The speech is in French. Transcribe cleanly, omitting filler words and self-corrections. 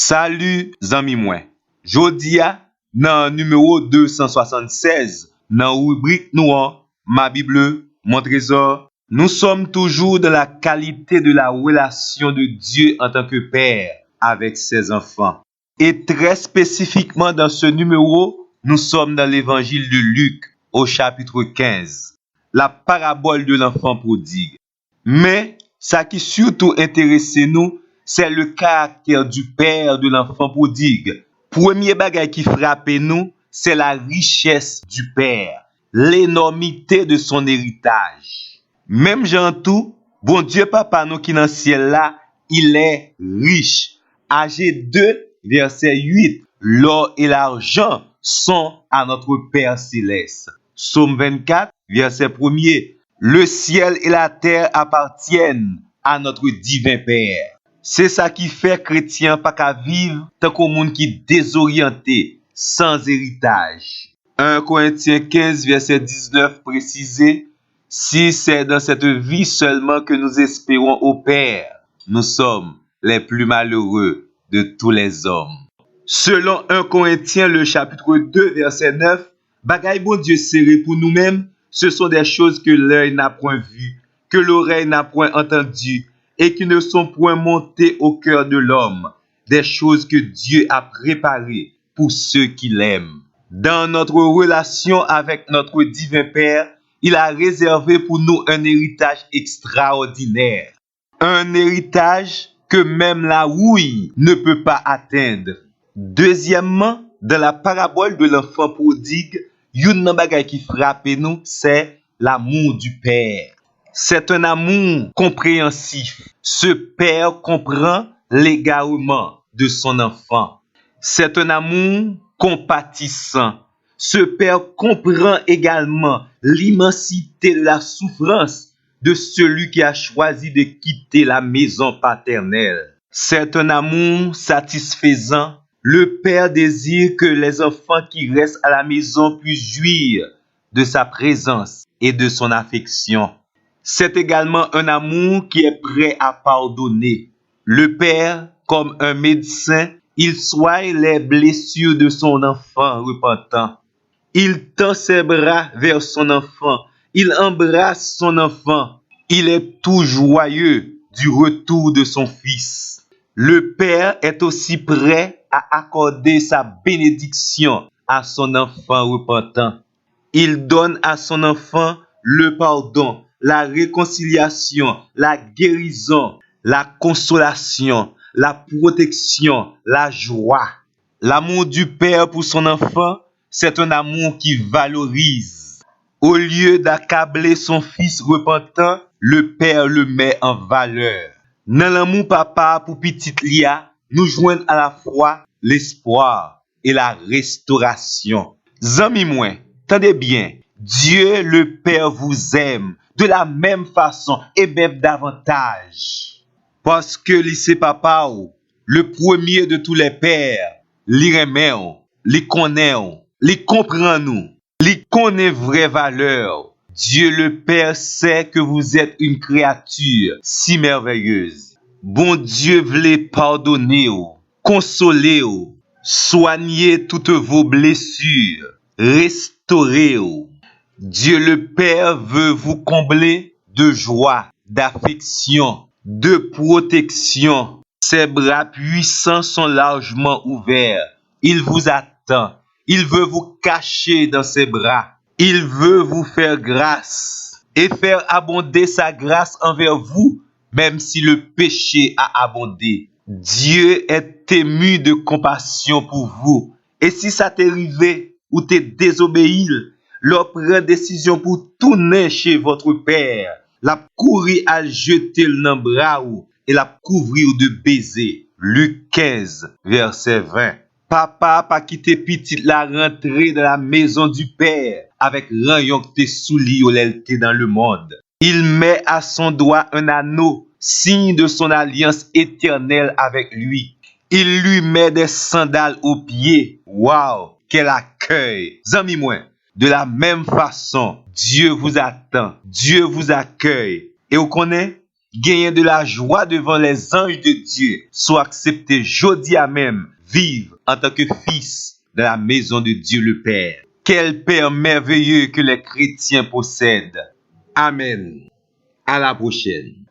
Salut zami mwen. Jodi a nan numéro 276 nan rubrique nou an Ma Bible, mon trésor, nous sommes toujours dans la qualité de la relation de Dieu en tant que père avec ses enfants. Et très spécifiquement dans ce numéro, nous sommes dans l'évangile de Luc au chapitre 15, la parabole de l'enfant prodigue. Mais ça qui surtout intéresse nous, c'est le caractère du père de l'enfant prodigue. Premier bagage qui frappe nous, c'est la richesse du père, l'énormité de son héritage. Même Jean tout, bon Dieu papa nous qui dans le ciel là, il est riche. Âgé 2, verset 8, l'or et l'argent sont à notre Père céleste. Psaume 24, verset 1er, le ciel et la terre appartiennent à notre divin Père. C'est ça qui fait chrétien pas qu'à vivre tant qu'au monde qui désorienté, sans héritage. 1 Corinthiens 15, verset 19 précisé, si c'est dans cette vie seulement que nous espérons au Père, nous sommes les plus malheureux de tous les hommes. Selon 1 Corinthiens, le chapitre 2, verset 9, bagay bon Dieu serré pour nous-mêmes, ce sont des choses que l'œil n'a point vues, que l'oreille n'a point entendues, et qui ne sont point montées au cœur de l'homme, des choses que Dieu a préparées pour ceux qui l'aiment. Dans notre relation avec notre divin Père, il a réservé pour nous un héritage extraordinaire. Un héritage que même la houille ne peut pas atteindre. Deuxièmement, dans la parabole de l'enfant prodigue, yon nan bagay qui frappe nous, c'est l'amour du Père. C'est un amour compréhensif. Ce père comprend l'égarement de son enfant. C'est un amour compatissant. Ce père comprend également l'immensité de la souffrance de celui qui a choisi de quitter la maison paternelle. C'est un amour satisfaisant. Le père désire que les enfants qui restent à la maison puissent jouir de sa présence et de son affection. C'est également un amour qui est prêt à pardonner. Le père, comme un médecin, il soigne les blessures de son enfant repentant. Il tend ses bras vers son enfant. Il embrasse son enfant. Il est tout joyeux du retour de son fils. Le père est aussi prêt à accorder sa bénédiction à son enfant repentant. Il donne à son enfant le pardon, la réconciliation, la guérison, la consolation, la protection, la joie. L'amour du père pour son enfant, c'est un amour qui valorise. Au lieu d'accabler son fils repentant, le père le met en valeur. Dans l'amour papa pour petite Lia, nous joignons à la fois l'espoir et la restauration. Zami mwen, tendez bien, Dieu le Père vous aime de la même façon et même davantage. Parce que lycée papa ou, le premier de tous les pères, li remet ou, li connaît ou, li comprend nous, li connaît vraie valeur. Dieu le Père sait que vous êtes une créature si merveilleuse. Bon Dieu voulait pardonner ou, consoler ou, soigner toutes vos blessures, restaurer ou. Dieu le Père veut vous combler de joie, d'affection, de protection. Ses bras puissants sont largement ouverts. Il vous attend. Il veut vous cacher dans ses bras. Il veut vous faire grâce et faire abonder sa grâce envers vous, même si le péché a abondé. Dieu est ému de compassion pour vous. Et si ça t'est arrivé ou t'es désobéi, leur prend décision pour tourner chez votre père, la courir à jeter le bras ou et la couvrir de baisers. Luc 15, verset 20. Papa pas quitté petite la rentrée dans la maison du père avec rayon que t'es souli ou l'elté dans le monde. Il met à son doigt un anneau, signe de son alliance éternelle avec lui. Il lui met des sandales aux pieds. Waouh, quel accueil! Zami moi, de la même façon, Dieu vous attend, Dieu vous accueille. Et vous connaissez, gagner de la joie devant les anges de Dieu, soit accepté jodi à même, vivre en tant que fils de la maison de Dieu le Père. Quel Père merveilleux que les chrétiens possèdent. Amen. À la prochaine.